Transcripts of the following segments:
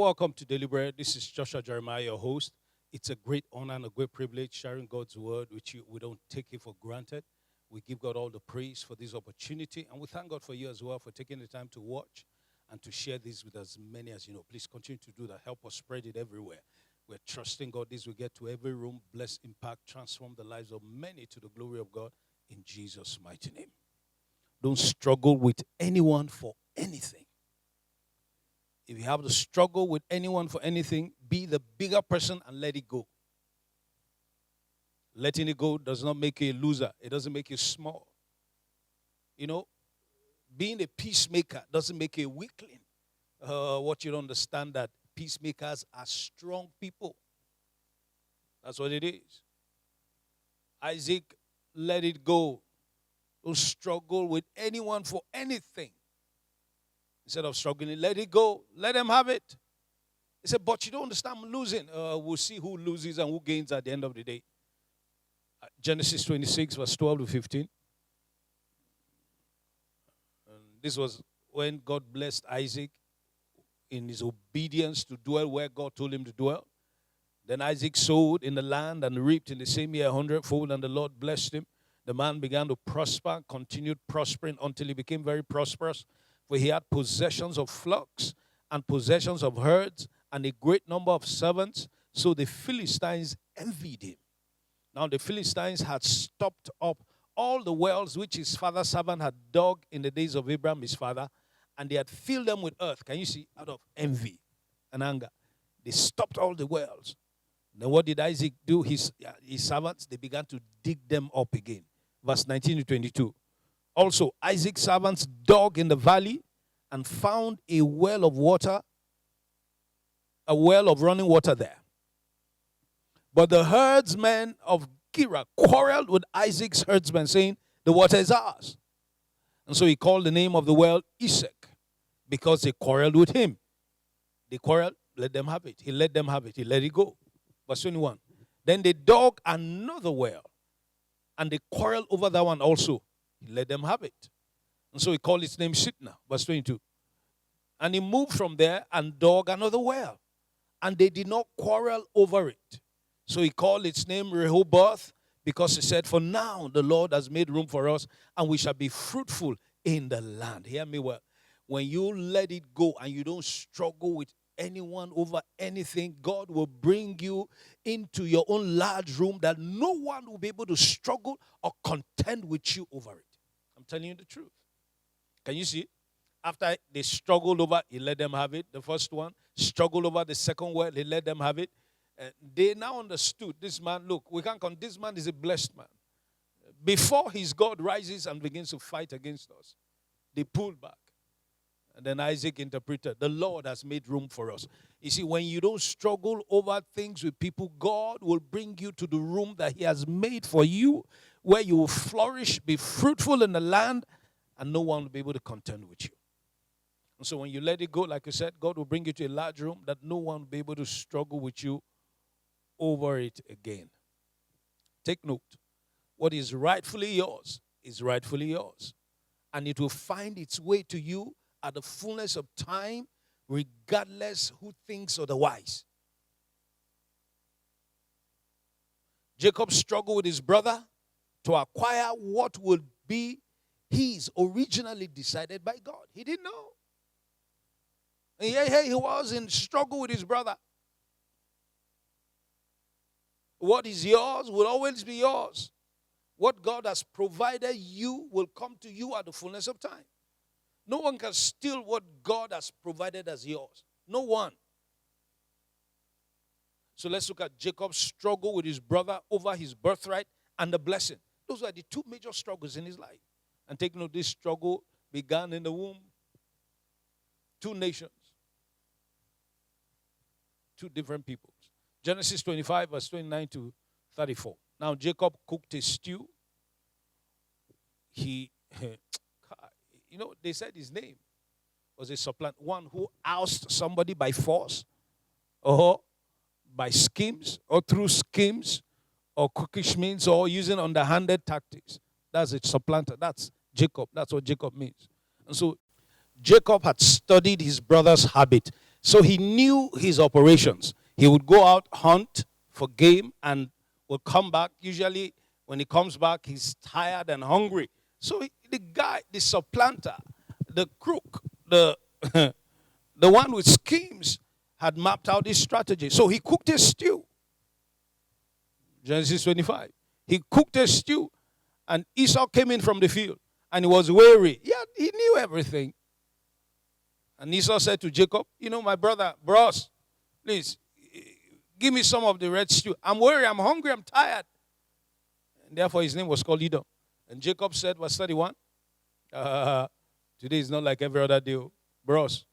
welcome to Daily Bread. This is Joshua Jeremiah, your host. It's a great honor and a great privilege sharing God's word with you. We don't take it for granted. We give God all the praise for this opportunity, and we thank God for you as well for taking the time to watch and to share this with as many as you know. Please continue to do that. Help us spread it everywhere. We're trusting God this will get to every room, bless, impact, transform the lives of many to the glory of God in Jesus' mighty name. Don't struggle with anyone for anything. If you have to struggle with anyone for anything, be the bigger person and let it go. Letting it go does not make you a loser. It doesn't make you small. You know, being a peacemaker doesn't make you a weakling. What you don't understand that peacemakers are strong people. That's what it is. Isaac let it go. Don't struggle with anyone for anything. Instead of struggling, let it go. Let them have it. He said, but you don't understand, I'm losing. We'll see who loses and who gains at the end of the day. Genesis 26, verse 12 to 15. And this was when God blessed Isaac in his obedience to dwell where God told him to dwell. Then Isaac sowed in the land and reaped in the same year 100-fold, and the Lord blessed him. The man began to prosper, continued prospering until he became very prosperous. For he had possessions of flocks and possessions of herds and a great number of servants. So the Philistines envied him. Now the Philistines had stopped up all the wells which his father's servant had dug in the days of Abraham, his father, and they had filled them with earth. Can you see? Out of envy and anger. They stopped all the wells. Then what did Isaac do? His servants, they began to dig them up again. Verse 19 to 22. Also, Isaac's servants dug in the valley and found a well of water, a well of running water there. But the herdsmen of Gerar quarreled with Isaac's herdsmen, saying, the water is ours. And so he called the name of the well Esek, because they quarreled with him. They quarreled, let them have it. He let them have it. He let it go. Verse 21. Then they dug another well, and they quarreled over that one also. He let them have it. And so he called its name Sitnah. Verse 22. And he moved from there and dug another well. And they did not quarrel over it. So he called its name Rehoboth, because he said, for now the Lord has made room for us, and we shall be fruitful in the land. Hear me well. When you let it go and you don't struggle with anyone over anything, God will bring you into your own large room that no one will be able to struggle or contend with you over it. I'm telling you the truth. Can you see? After they struggled over, he let them have it. The first one struggled over the second well, he let them have it. They now understood this man. Look, we can't come. This man is a blessed man. Before his God rises and begins to fight against us, they pulled back. And then Isaac interpreted, the Lord has made room for us. You see, when you don't struggle over things with people, God will bring you to the room that he has made for you, where you will flourish, be fruitful in the land, and no one will be able to contend with you. And so when you let it go, like I said, God will bring you to a large room that no one will be able to struggle with you over it again. Take note. What is rightfully yours is rightfully yours. And it will find its way to you at the fullness of time, regardless who thinks otherwise. Jacob struggled with his brother to acquire what would be his, originally decided by God. He didn't know. And here he was in struggle with his brother. What is yours will always be yours. What God has provided you will come to you at the fullness of time. No one can steal what God has provided as yours. No one. So let's look at Jacob's struggle with his brother over his birthright and the blessing. Those are the two major struggles in his life. And take note, this struggle began in the womb. Two nations. Two different peoples. Genesis 25, verse 29 to 34. Now Jacob cooked a stew. They said his name was a supplant. One who ousted somebody by force, or by schemes, or through schemes, or cookish means, or using underhanded tactics. That's a supplanter. That's Jacob. That's what Jacob means. And so Jacob had studied his brother's habit. So he knew his operations. He would go out, hunt for game, and will come back. Usually, when he comes back, he's tired and hungry. So the guy, the supplanter, the crook, the the one with schemes, had mapped out his strategy. So he cooked a stew. Genesis 25. He cooked a stew, and Esau came in from the field, and he was weary. Yeah, he knew everything. And Esau said to Jacob, my brother, bros, please, give me some of the red stew. I'm weary, I'm hungry, I'm tired. And therefore his name was called Edom. And Jacob said, verse 31, today is not like every other day. Bros,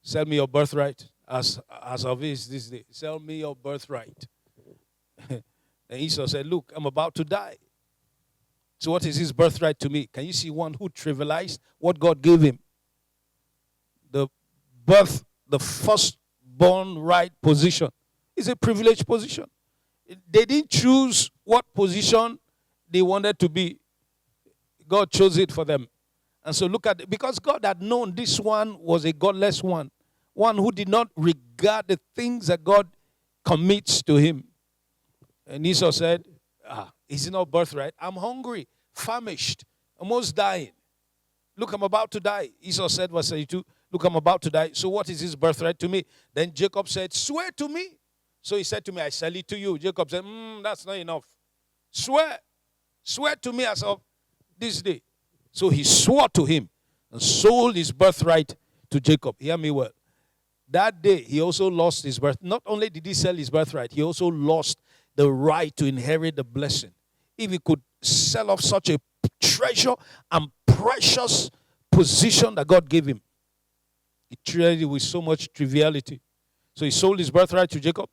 sell me your birthright as of this day. Sell me your birthright. And Esau said, look, I'm about to die. So what is his birthright to me? Can you see one who trivialized what God gave him? The firstborn right position is a privileged position. They didn't choose what position they wanted to be. God chose it for them. And so look at it. Because God had known this one was a godless one who did not regard the things that God commits to him. And Esau said, is it not birthright? I'm hungry, famished, almost dying. Look, I'm about to die. Esau said, verse 32, look, I'm about to die. So what is his birthright to me? Then Jacob said, swear to me. So he said to me, I sell it to you. Jacob said, that's not enough. Swear to me as of this day. So he swore to him and sold his birthright to Jacob. Hear me well. That day, he also lost his birth. Not only did he sell his birthright, he also lost the right to inherit the blessing. If he could sell off such a treasure and precious position that God gave him, he treated it with so much triviality. So he sold his birthright to Jacob,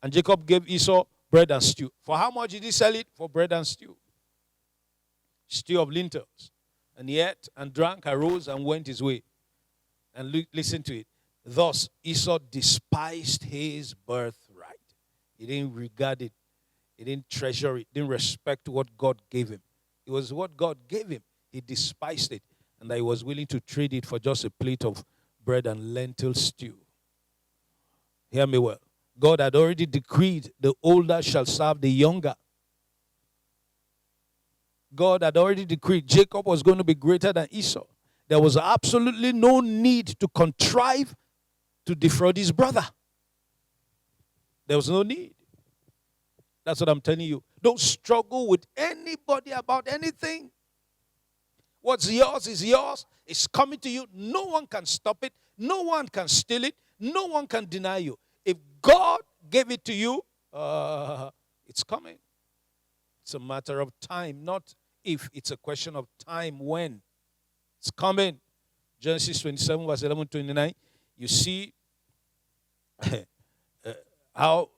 and Jacob gave Esau bread and stew. For how much did he sell it? For bread and stew. Stew of lentils. And he ate and drank, arose and went his way. And listen to it. Thus Esau despised his birthright. He didn't regard it. He didn't treasure it. Didn't respect what God gave him. It was what God gave him. He despised it. And that he was willing to trade it for just a plate of bread and lentil stew. Hear me well. God had already decreed the older shall serve the younger. God had already decreed Jacob was going to be greater than Esau. There was absolutely no need to contrive to defraud his brother. There was no need. That's what I'm telling you. Don't struggle with anybody about anything. What's yours is yours. It's coming to you. No one can stop it. No one can steal it. No one can deny you. If God gave it to you, it's coming. It's a matter of time, not if. It's a question of time when. It's coming. Genesis 27, verse 11 to 29. You see how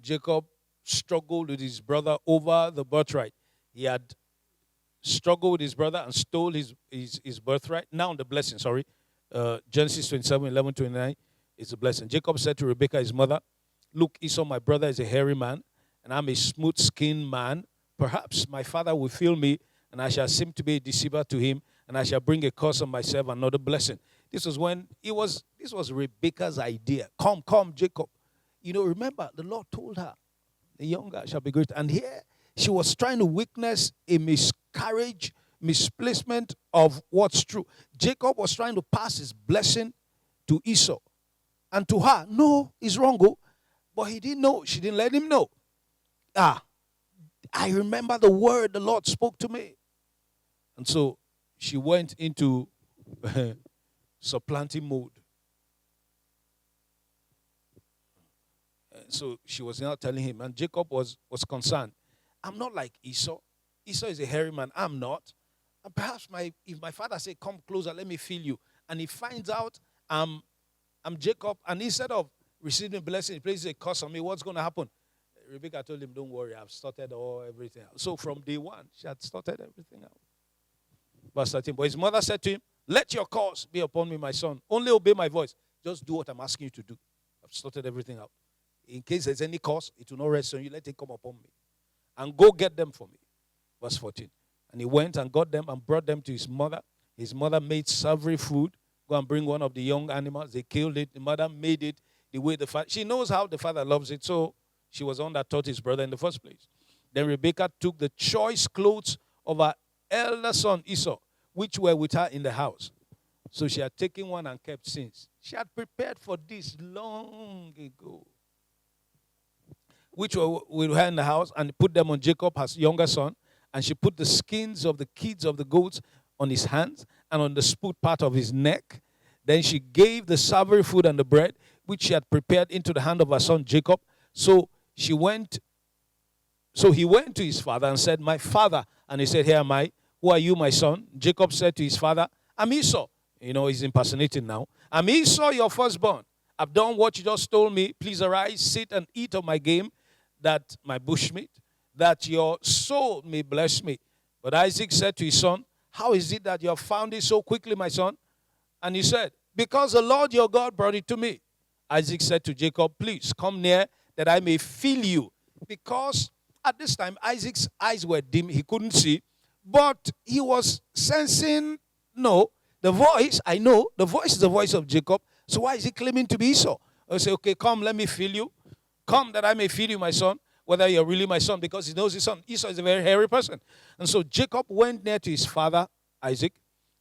Jacob struggled with his brother over the birthright. He had struggled with his brother and stole his birthright. Now the blessing, Genesis 27, 11 to 29 is a blessing. Jacob said to Rebekah, his mother, look, Esau, my brother, is a hairy man, and I'm a smooth-skinned man. Perhaps my father will feel me, and I shall seem to be a deceiver to him, and I shall bring a curse on myself and not a blessing. This was Rebekah's idea. Come, Jacob. Remember, the Lord told her, the younger shall be great. And here, she was trying to witness a miscarriage, misplacement of what's true. Jacob was trying to pass his blessing to Esau. And to her, no, it's wrong. But he didn't know. She didn't let him know. I remember the word the Lord spoke to me. And so she went into supplanting mode. So she was now telling him, and Jacob was concerned. I'm not like Esau. Esau is a hairy man. I'm not. And perhaps if my father say, come closer, let me feel you. And he finds out I'm Jacob, and instead of receiving blessing, he places a curse on me. What's going to happen? Rebekah told him, don't worry, I've started everything out. So from day one, she had started everything out. Verse 13. But his mother said to him, let your curse be upon me, my son. Only obey my voice. Just do what I'm asking you to do. I've started everything out. In case there's any curse, it will not rest on you. Let it come upon me. And go get them for me. Verse 14. And he went and got them and brought them to his mother. His mother made savory food Go and bring one of the young animals. They killed it. The mother made it the way the father. She knows how the father loves it, so she was the one that taught his brother in the first place. Then Rebekah took the choice clothes of her elder son Esau, which were with her in the house. So she had taken one and kept since. She had prepared for this long ago, which were with her in the house, and put them on Jacob, her younger son. And she put the skins of the kids of the goats on his hands and on the smooth part of his neck. Then she gave the savory food and the bread, which she had prepared, into the hand of her son Jacob. So he went to his father and said, "My father." And he said, "Here am I. Who are you, my son?" Jacob said to his father, "I'm Esau." He's impersonating now. "I'm Esau, your firstborn. I've done what you just told me. Please arise, sit, and eat of my game, that my bushmeat, that your soul may bless me." But Isaac said to his son, "How is it that you have found it so quickly, my son?" And he said, "Because the Lord your God brought it to me." Isaac said to Jacob, "Please come near, that I may feel you." Because at this time, Isaac's eyes were dim. He couldn't see. But he was sensing, no, the voice, I know, the voice is the voice of Jacob. So why is he claiming to be Esau? I say, "Okay, come, let me feel you. Come that I may feel you, my son, whether you're really my son," because he knows his son. Esau is a very hairy person. And so Jacob went near to his father, Isaac,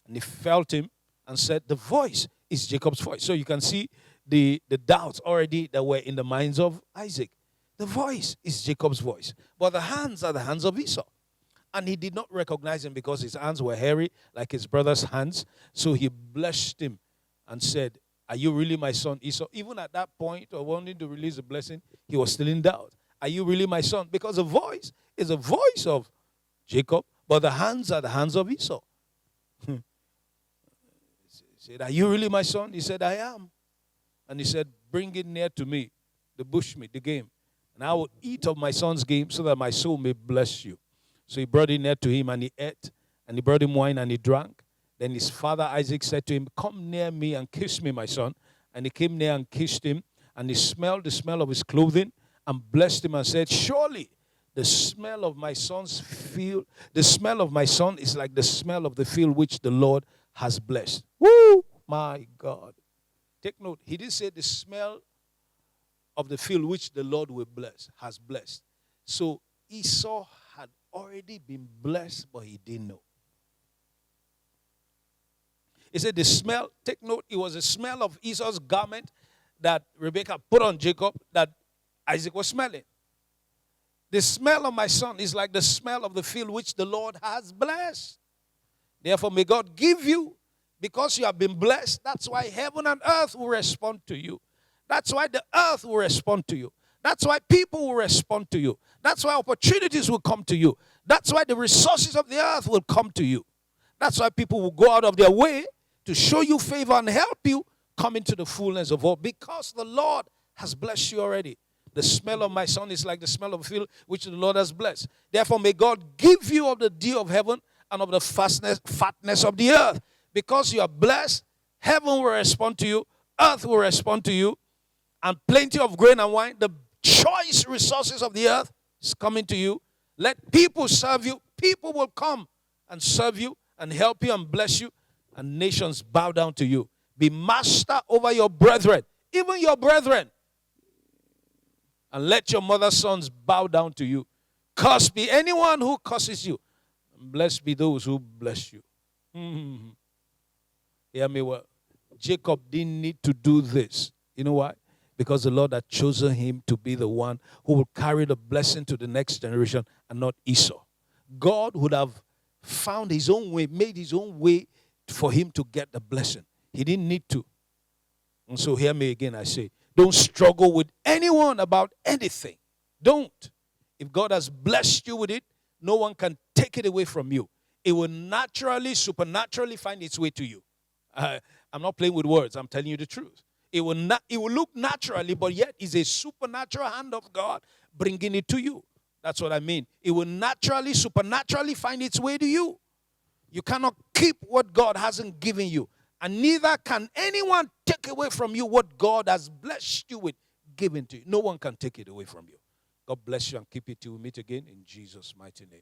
and he felt him and said, "The voice is Jacob's voice." So you can see the doubts already that were in the minds of Isaac. The voice is Jacob's voice, but the hands are the hands of Esau. And he did not recognize him because his hands were hairy like his brother's hands. So he blessed him and said, "Are you really my son, Esau?" Even at that point of wanting to release the blessing, he was still in doubt. "Are you really my son?" Because the voice is the voice of Jacob, but the hands are the hands of Esau. He said, "Are you really my son?" He said, "I am." And he said, "Bring it near to me, the bushmeat, the game, and I will eat of my son's game, so that my soul may bless you." So he brought it near to him, and he ate, and he brought him wine, and he drank. Then his father Isaac said to him, "Come near me and kiss me, my son." And he came near and kissed him, and he smelled the smell of his clothing, and blessed him and said, "Surely the smell of my son's field, the smell of my son is like the smell of the field which the Lord has blessed." Woo! My God. Take note, he didn't say the smell of the field which the Lord will bless, has blessed. So Esau had already been blessed, but he didn't know. He said the smell, take note, it was the smell of Esau's garment that Rebekah put on Jacob that Isaac was smelling. The smell of my son is like the smell of the field which the Lord has blessed. Therefore, may God give you, because you have been blessed. That's why heaven and earth will respond to you. That's why the earth will respond to you. That's why people will respond to you. That's why opportunities will come to you. That's why the resources of the earth will come to you. That's why people will go out of their way to show you favor and help you come into the fullness of all, because the Lord has blessed you already. The smell of my son is like the smell of a field which the Lord has blessed. Therefore, may God give you of the dew of heaven and of the fatness of the earth. Because you are blessed, heaven will respond to you, earth will respond to you, and plenty of grain and wine, the choice resources of the earth, is coming to you. Let people serve you. People will come and serve you and help you and bless you, and nations bow down to you. Be master over your brethren, even your brethren. And let your mother's sons bow down to you. Cursed be anyone who curses you, and blessed be those who bless you. Hear me well. Jacob didn't need to do this. You know why? Because the Lord had chosen him to be the one who will carry the blessing to the next generation, and not Esau. God would have found his own way, made his own way for him to get the blessing. He didn't need to. And so hear me again, I say, don't struggle with anyone about anything. Don't. If God has blessed you with it, no one can take it away from you. It will naturally, supernaturally find its way to you. I'm not playing with words. I'm telling you the truth. It will look naturally, but yet it's a supernatural hand of God bringing it to you. That's what I mean. It will naturally, supernaturally find its way to you. You cannot keep what God hasn't given you. And neither can anyone take away from you what God has blessed you with, given to you. No one can take it away from you. God bless you and keep it till we meet again in Jesus' mighty name.